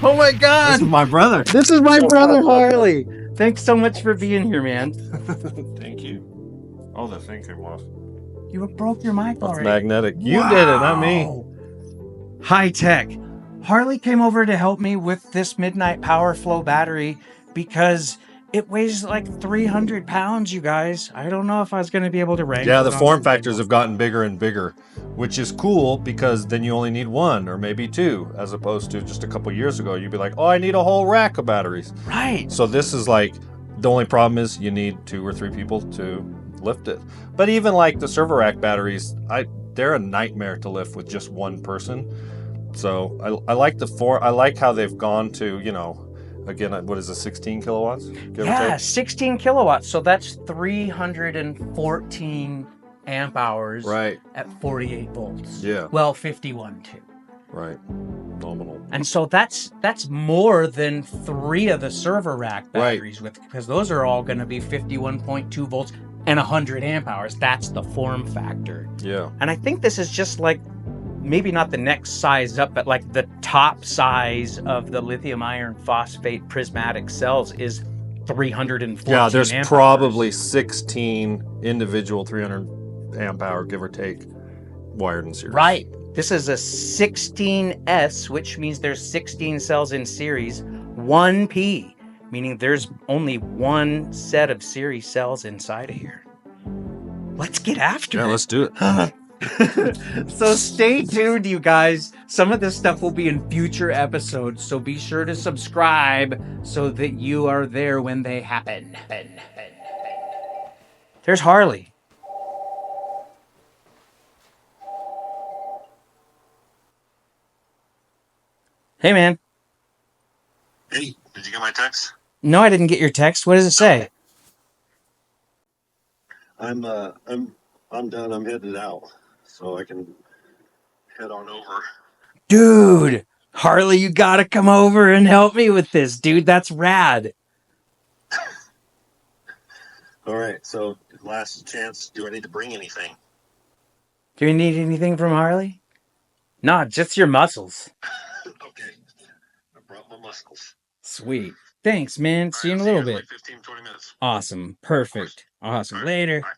Oh my God! This is my brother. This is my brother Harley. Thanks so much for being here, man. Thank you. Oh, the thing came off. You broke your mic That's already. magnetic. You did it, not me. High tech. Harley came over to help me with this MidNite PowerFlow battery because it weighs like 300 pounds, you guys. I don't know if I was going to be able to wrangle Yeah, it the on form the factors table. have gotten bigger and bigger, which is cool because then you only need one or maybe two, as opposed to just a couple years ago, you'd be like, oh, I need a whole rack of batteries. Right. So this is like, the only problem is you need 2 or 3 people to lift it. But even like the server rack batteries, they're a nightmare to lift with just one person. So I like I like how they've gone to, you know, again, what is it, 16 kilowatts? Give or Yeah, take? 16 kilowatts. So that's 314 amp hours Right. at 48 volts. Yeah. Well, 51 too. Right. Nominal. And so that's more than 3 of the server rack batteries because those are all going to be 51.2 volts and 100 amp hours. That's the form factor. Yeah. And I think this is just like maybe not the next size up, but like the top size of the lithium iron phosphate prismatic cells is 314 Yeah, there's amp probably hours. 16 individual 300 amp hour, give or take, wired in series. Right. This is a 16S, which means there's 16 cells in series, 1P, meaning there's only one set of series cells inside of here. Let's get after it. Yeah, let's do it. So stay tuned, you guys. Some of this stuff will be in future episodes, so be sure to subscribe so that you are there when they happen. There's Harley. Hey, man. Hey, did you get my text? No, I didn't get your text. What does it say? I'm done. I'm headed out, so I can head on over. Dude, Harley, you gotta come over and help me with this, dude. That's rad. All right. So last chance. Do I need to bring anything? Do you need anything from Harley? Nah, just your muscles. Okay. I brought my muscles. Sweet. Thanks, man. All See right, you in a I'll little in bit. like 15, 20 minutes. Awesome. Perfect. Awesome. All right, Later. bye.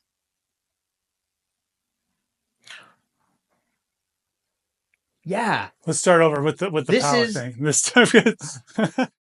Yeah. Let's start over with the This power is- thing. This time.